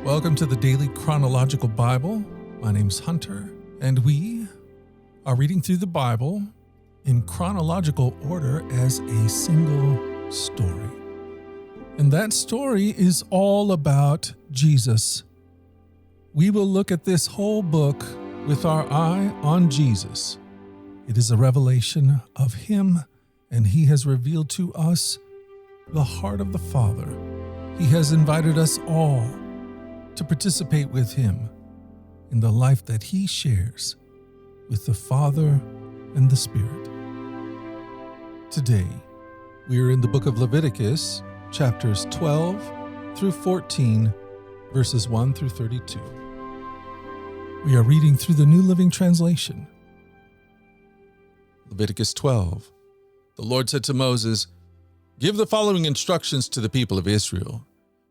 Welcome to the Daily Chronological Bible. My name's Hunter, and we are reading through the Bible in chronological order as a single story. And that story is all about Jesus. We will look at this whole book with our eye on Jesus. It is a revelation of Him, and He has revealed to us the heart of the Father. He has invited us all to participate with Him in the life that He shares with the Father and the Spirit. Today, we are in the book of Leviticus, chapters 12 through 14, verses 1 through 32. We are reading through the New Living Translation. Leviticus 12. The Lord said to Moses, "Give the following instructions to the people of Israel.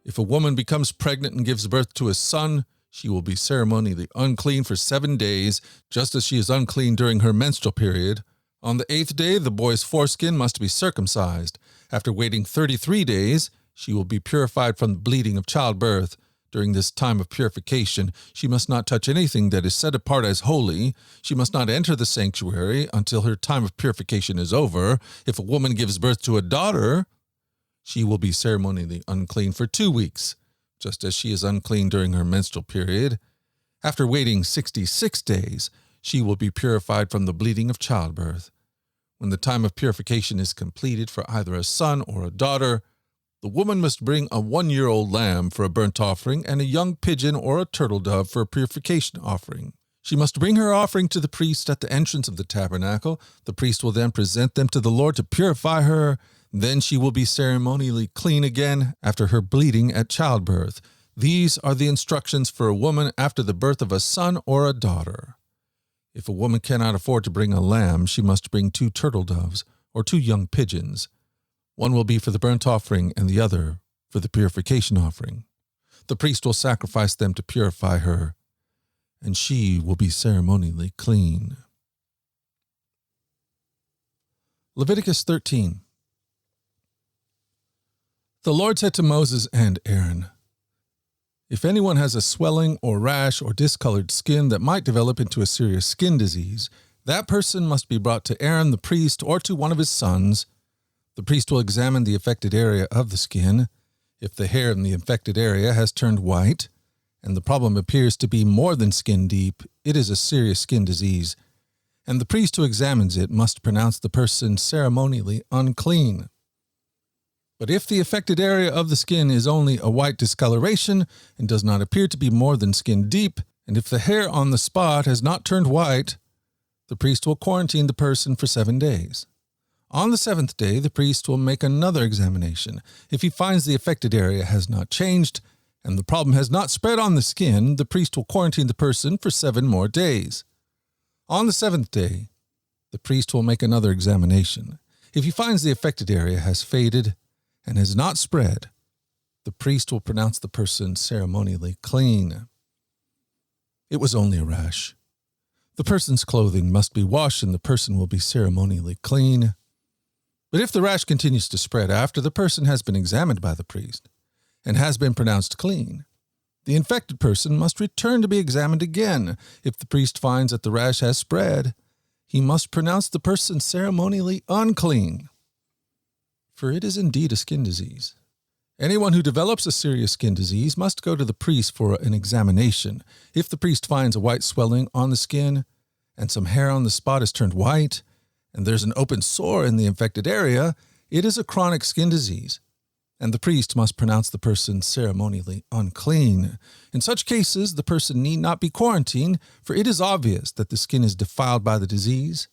If a woman becomes pregnant and gives birth to a son, she will be ceremonially unclean for 7 days, just as she is unclean during her menstrual period. On the 8th day, the boy's foreskin must be circumcised. After waiting 33 days, she will be purified from the bleeding of childbirth. During this time of purification, she must not touch anything that is set apart as holy. She must not enter the sanctuary until her time of purification is over. If a woman gives birth to a daughter, she will be ceremonially unclean for 2 weeks, just as she is unclean during her menstrual period. After waiting 66 days, she will be purified from the bleeding of childbirth. When the time of purification is completed for either a son or a daughter, the woman must bring a 1-year-old lamb for a burnt offering and a young pigeon or a turtle dove for a purification offering. She must bring her offering to the priest at the entrance of the tabernacle. The priest will then present them to the Lord to purify her. Then she will be ceremonially clean again after her bleeding at childbirth. These are the instructions for a woman after the birth of a son or a daughter. If a woman cannot afford to bring a lamb, she must bring 2 turtle doves or 2 young pigeons. One will be for the burnt offering and the other for the purification offering. The priest will sacrifice them to purify her, and she will be ceremonially clean." Leviticus 13. The Lord said to Moses and Aaron, "If anyone has a swelling or rash or discolored skin that might develop into a serious skin disease, that person must be brought to Aaron the priest or to one of his sons. The priest will examine the affected area of the skin. If the hair in the infected area has turned white, and the problem appears to be more than skin deep, it is a serious skin disease, and the priest who examines it must pronounce the person ceremonially unclean. But if the affected area of the skin is only a white discoloration and does not appear to be more than skin deep, and if the hair on the spot has not turned white, the priest will quarantine the person for 7 days. On the 7th day, the priest will make another examination. If he finds the affected area has not changed and the problem has not spread on the skin, the priest will quarantine the person for 7 more days. On the 7th day, the priest will make another examination. If he finds the affected area has faded and has not spread, the priest will pronounce the person ceremonially clean. It was only a rash. The person's clothing must be washed and the person will be ceremonially clean. But if the rash continues to spread after the person has been examined by the priest and has been pronounced clean, the infected person must return to be examined again. If the priest finds that the rash has spread, he must pronounce the person ceremonially unclean, for it is indeed a skin disease. Anyone who develops a serious skin disease must go to the priest for an examination. If the priest finds a white swelling on the skin and some hair on the spot has turned white, and there's an open sore in the infected area, it is a chronic skin disease, and the priest must pronounce the person ceremonially unclean. In such cases, the person need not be quarantined, for it is obvious that the skin is defiled by the disease.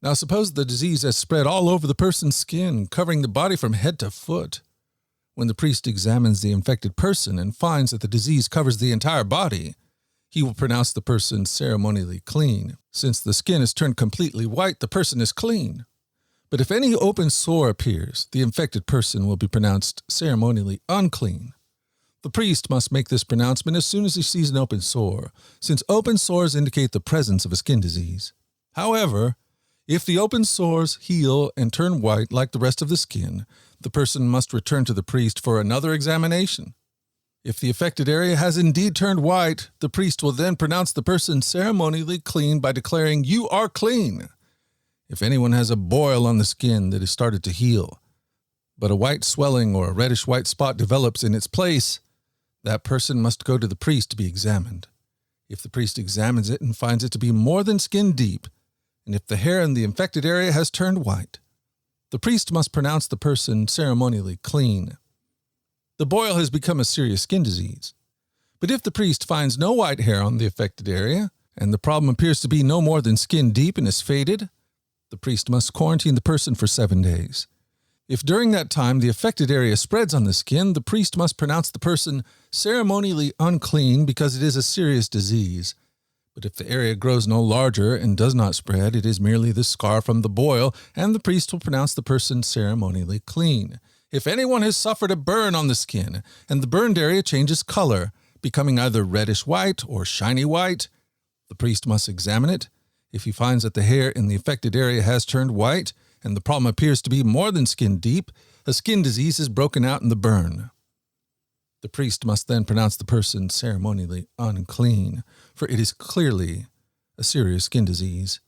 Now suppose the disease has spread all over the person's skin, covering the body from head to foot. When the priest examines the infected person and finds that the disease covers the entire body, he will pronounce the person ceremonially clean. Since the skin has turned completely white, the person is clean. But if any open sore appears, the infected person will be pronounced ceremonially unclean. The priest must make this pronouncement as soon as he sees an open sore, since open sores indicate the presence of a skin disease. However, if the open sores heal and turn white like the rest of the skin, the person must return to the priest for another examination. If the affected area has indeed turned white, the priest will then pronounce the person ceremonially clean by declaring, "You are clean." If anyone has a boil on the skin that has started to heal, but a white swelling or a reddish-white spot develops in its place, that person must go to the priest to be examined. If the priest examines it and finds it to be more than skin deep, and if the hair in the infected area has turned white, the priest must pronounce the person ceremonially clean. The boil has become a serious skin disease. But if the priest finds no white hair on the affected area, and the problem appears to be no more than skin deep and is faded, the priest must quarantine the person for 7 days. If during that time the affected area spreads on the skin, the priest must pronounce the person ceremonially unclean because it is a serious disease. But if the area grows no larger and does not spread, it is merely the scar from the boil, and the priest will pronounce the person ceremonially clean. If anyone has suffered a burn on the skin, and the burned area changes color, becoming either reddish-white or shiny white, the priest must examine it. If he finds that the hair in the affected area has turned white, and the problem appears to be more than skin deep, a skin disease is broken out in the burn. The priest must then pronounce the person ceremonially unclean, for it is clearly a serious skin disease.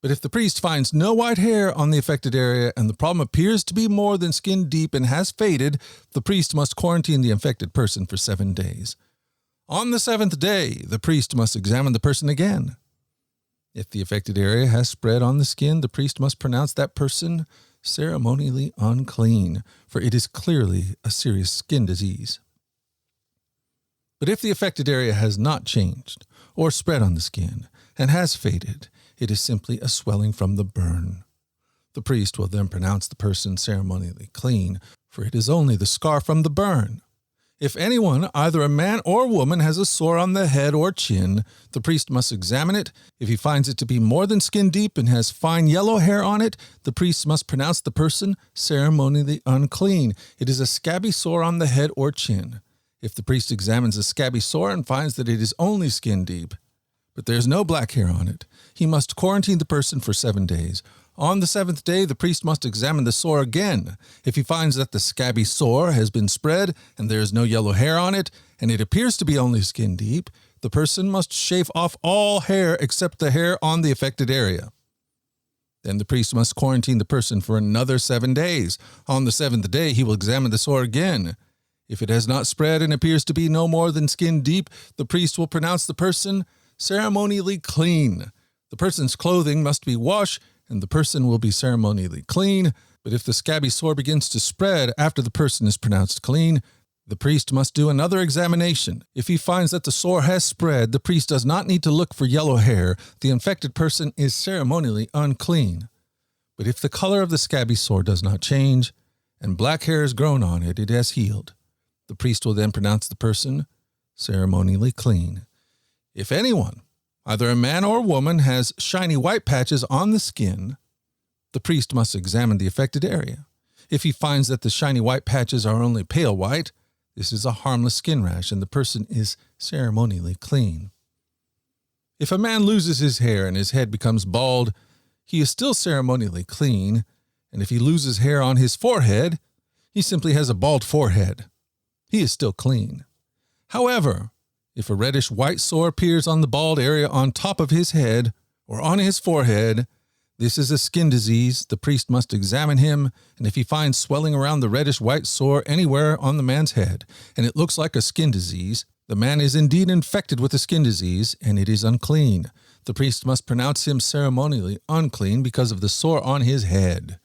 But if the priest finds no white hair on the affected area and the problem appears to be more than skin deep and has faded, the priest must quarantine the infected person for 7 days. On the 7th day, the priest must examine the person again. If the affected area has spread on the skin, the priest must pronounce that person ceremonially unclean, for it is clearly a serious skin disease. But if the affected area has not changed or spread on the skin and has faded, it is simply a swelling from the burn. The priest will then pronounce the person ceremonially clean, for it is only the scar from the burn. If anyone, either a man or woman, has a sore on the head or chin, the priest must examine it. If he finds it to be more than skin deep and has fine yellow hair on it, the priest must pronounce the person ceremonially unclean. It is a scabby sore on the head or chin. If the priest examines a scabby sore and finds that it is only skin deep, but there is no black hair on it, he must quarantine the person for 7 days. On the 7th day, the priest must examine the sore again. If he finds that the scabby sore has been spread and there is no yellow hair on it, and it appears to be only skin deep, the person must shave off all hair except the hair on the affected area. Then the priest must quarantine the person for another 7 days. On the 7th day, he will examine the sore again. If it has not spread and appears to be no more than skin deep, the priest will pronounce the person ceremonially clean. The person's clothing must be washed, and the person will be ceremonially clean. But if the scabby sore begins to spread after the person is pronounced clean, the priest must do another examination. If he finds that the sore has spread, the priest does not need to look for yellow hair. The infected person is ceremonially unclean. But if the color of the scabby sore does not change, and black hair has grown on it, it has healed. The priest will then pronounce the person ceremonially clean. If anyone, either a man or a woman, has shiny white patches on the skin, the priest must examine the affected area. If he finds that the shiny white patches are only pale white, this is a harmless skin rash and the person is ceremonially clean. If a man loses his hair and his head becomes bald, he is still ceremonially clean, and if he loses hair on his forehead, he simply has a bald forehead. He is still clean. However, if a reddish-white sore appears on the bald area on top of his head or on his forehead, this is a skin disease. The priest must examine him, and if he finds swelling around the reddish-white sore anywhere on the man's head, and it looks like a skin disease, the man is indeed infected with a skin disease, and it is unclean. The priest must pronounce him ceremonially unclean because of the sore on his head.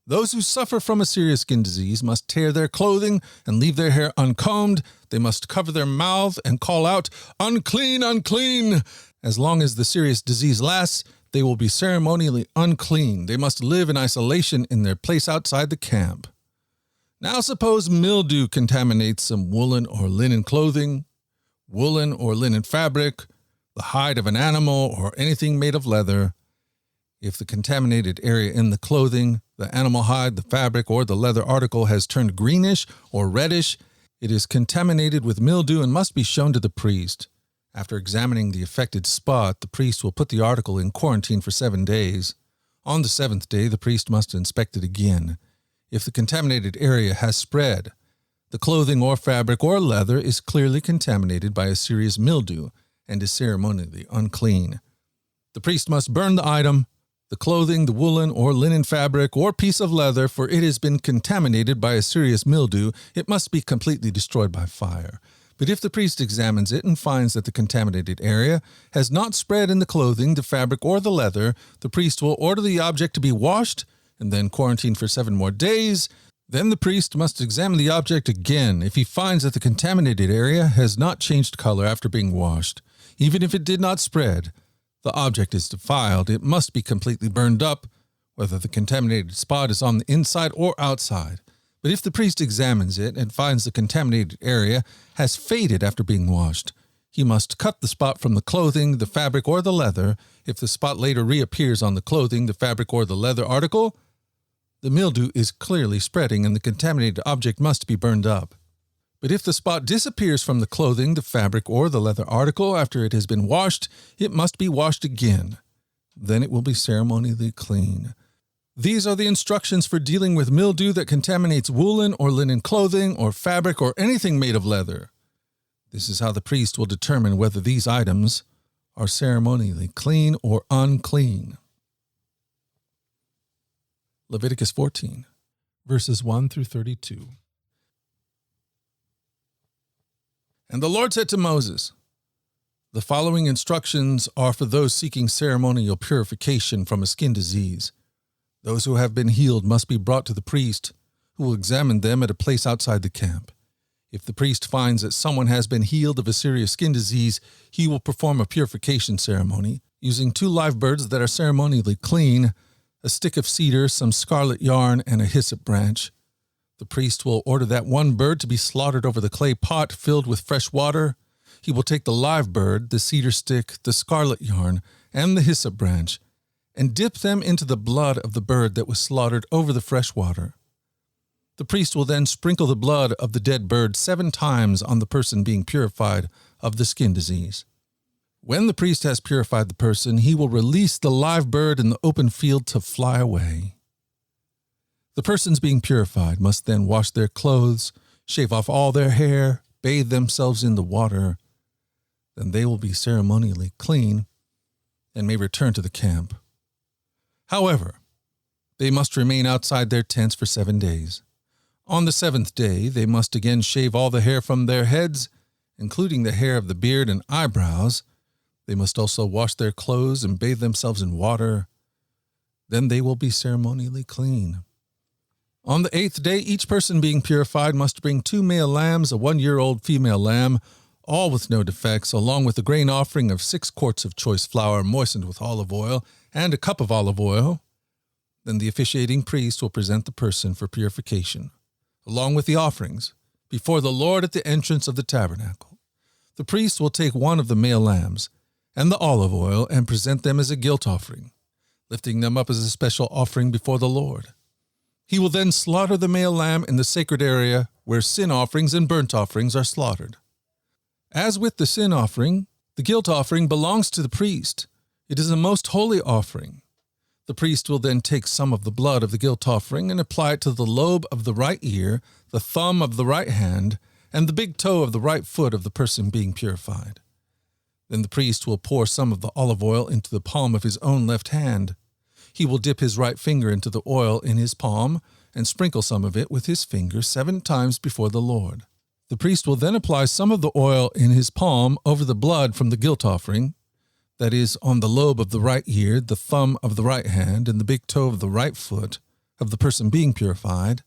Those who suffer from a serious skin disease must tear their clothing and leave their hair uncombed. They must cover their mouth and call out, "Unclean, unclean!" As long as the serious disease lasts, they will be ceremonially unclean. They must live in isolation in their place outside the camp. Now suppose mildew contaminates some woolen or linen clothing, woolen or linen fabric, the hide of an animal, or anything made of leather. If the contaminated area in the clothing, the animal hide, the fabric, or the leather article has turned greenish or reddish, it is contaminated with mildew and must be shown to the priest. After examining the affected spot, the priest will put the article in quarantine for 7 days. On the 7th day, the priest must inspect it again. If the contaminated area has spread, the clothing or fabric or leather is clearly contaminated by a serious mildew and is ceremonially unclean. The priest must burn the item, the clothing, the woolen or linen fabric or piece of leather, for it has been contaminated by a serious mildew. It must be completely destroyed by fire. But if the priest examines it and finds that the contaminated area has not spread in the clothing, the fabric, or the leather, the priest will order the object to be washed and then quarantined for 7 more days. Then the priest must examine the object again. If he finds that the contaminated area has not changed color after being washed, even if it did not spread, the object is defiled. It must be completely burned up, whether the contaminated spot is on the inside or outside. But if the priest examines it and finds the contaminated area has faded after being washed, he must cut the spot from the clothing, the fabric, or the leather. If the spot later reappears on the clothing, the fabric, or the leather article, the mildew is clearly spreading and the contaminated object must be burned up. But if the spot disappears from the clothing, the fabric, or the leather article after it has been washed, it must be washed again. Then it will be ceremonially clean. These are the instructions for dealing with mildew that contaminates woolen or linen clothing or fabric or anything made of leather. This is how the priest will determine whether these items are ceremonially clean or unclean. Leviticus 14, verses 1 through 32. And the Lord said to Moses, "The following instructions are for those seeking ceremonial purification from a skin disease. Those who have been healed must be brought to the priest, who will examine them at a place outside the camp. If the priest finds that someone has been healed of a serious skin disease, he will perform a purification ceremony, using 2 live birds that are ceremonially clean, a stick of cedar, some scarlet yarn, and a hyssop branch. The priest will order that one bird to be slaughtered over the clay pot filled with fresh water. He will take the live bird, the cedar stick, the scarlet yarn, and the hyssop branch, and dip them into the blood of the bird that was slaughtered over the fresh water. The priest will then sprinkle the blood of the dead bird 7 times on the person being purified of the skin disease. When the priest has purified the person, he will release the live bird in the open field to fly away. The persons being purified must then wash their clothes, shave off all their hair, bathe themselves in the water. Then they will be ceremonially clean and may return to the camp. However, they must remain outside their tents for 7 days. On the 7th day, they must again shave all the hair from their heads, including the hair of the beard and eyebrows. They must also wash their clothes and bathe themselves in water. Then they will be ceremonially clean. On the 8th day, each person being purified must bring 2 male lambs, a 1-year-old female lamb, all with no defects, along with a grain offering of 6 quarts of choice flour moistened with olive oil, and a cup of olive oil. Then the officiating priest will present the person for purification, along with the offerings, before the Lord at the entrance of the tabernacle. The priest will take one of the male lambs and the olive oil and present them as a guilt offering, lifting them up as a special offering before the Lord. He will then slaughter the male lamb in the sacred area where sin offerings and burnt offerings are slaughtered. As with the sin offering, the guilt offering belongs to the priest. It is a most holy offering. The priest will then take some of the blood of the guilt offering and apply it to the lobe of the right ear, the thumb of the right hand, and the big toe of the right foot of the person being purified. Then the priest will pour some of the olive oil into the palm of his own left hand. He will dip his right finger into the oil in his palm and sprinkle some of it with his finger 7 times before the Lord. The priest will then apply some of the oil in his palm over the blood from the guilt offering, that is, on the lobe of the right ear, the thumb of the right hand, and the big toe of the right foot of the person being purified.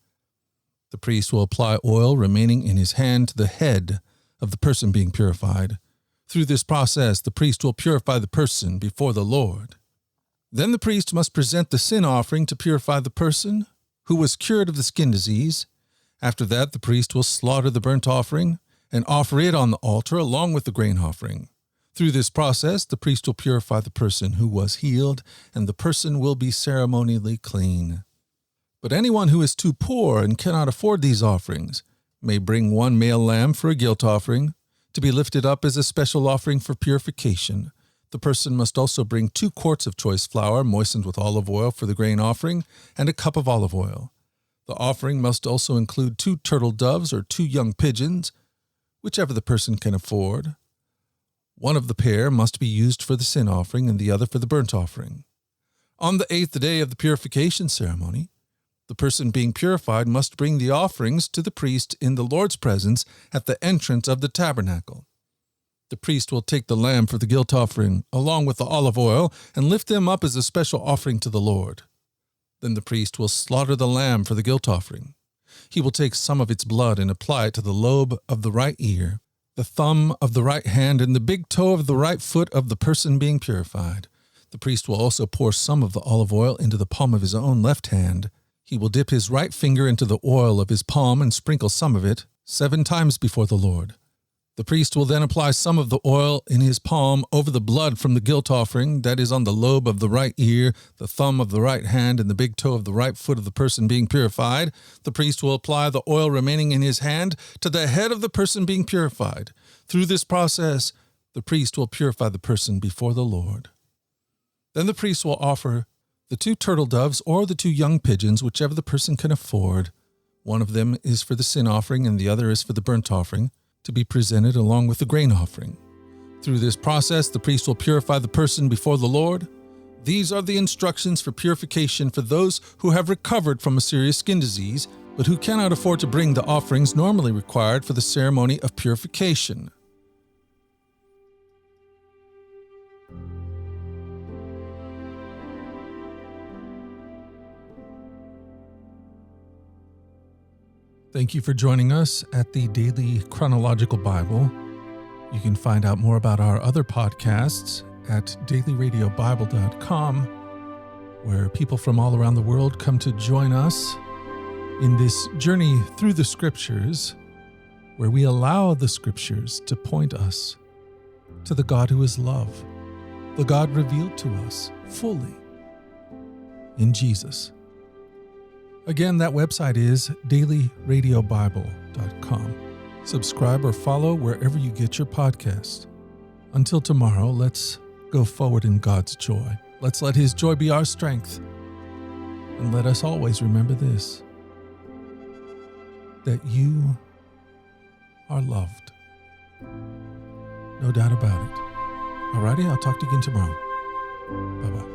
The priest will apply oil remaining in his hand to the head of the person being purified. Through this process, the priest will purify the person before the Lord. Then the priest must present the sin offering to purify the person who was cured of the skin disease. After that, the priest will slaughter the burnt offering and offer it on the altar along with the grain offering. Through this process, the priest will purify the person who was healed, and the person will be ceremonially clean. But anyone who is too poor and cannot afford these offerings may bring 1 male lamb for a guilt offering, to be lifted up as a special offering for purification. The person must also bring 2 quarts of choice flour moistened with olive oil for the grain offering, and a cup of olive oil. The offering must also include 2 turtle doves or 2 young pigeons, whichever the person can afford. One of the pair must be used for the sin offering and the other for the burnt offering. On the 8th day of the purification ceremony, the person being purified must bring the offerings to the priest in the Lord's presence at the entrance of the tabernacle. The priest will take the lamb for the guilt offering, along with the olive oil, and lift them up as a special offering to the Lord. Then the priest will slaughter the lamb for the guilt offering. He will take some of its blood and apply it to the lobe of the right ear, the thumb of the right hand, and the big toe of the right foot of the person being purified. The priest will also pour some of the olive oil into the palm of his own left hand. He will dip his right finger into the oil of his palm and sprinkle some of it 7 times before the Lord. The priest will then apply some of the oil in his palm over the blood from the guilt offering that is on the lobe of the right ear, the thumb of the right hand, and the big toe of the right foot of the person being purified. The priest will apply the oil remaining in his hand to the head of the person being purified. Through this process, the priest will purify the person before the Lord. Then the priest will offer the 2 turtle doves or the 2 young pigeons, whichever the person can afford. One of them is for the sin offering and the other is for the burnt offering, to be presented along with the grain offering. Through this process, the priest will purify the person before the Lord. These are the instructions for purification for those who have recovered from a serious skin disease, but who cannot afford to bring the offerings normally required for the ceremony of purification. Thank you for joining us at the Daily Chronological Bible. You can find out more about our other podcasts at dailyradiobible.com, where people from all around the world come to join us in this journey through the Scriptures, where we allow the Scriptures to point us to the God who is love, the God revealed to us fully in Jesus. Again, that website is dailyradiobible.com. Subscribe or follow wherever you get your podcasts. Until tomorrow, let's go forward in God's joy. Let's let His joy be our strength. And let us always remember this, that you are loved. No doubt about it. Alrighty, I'll talk to you again tomorrow. Bye-bye.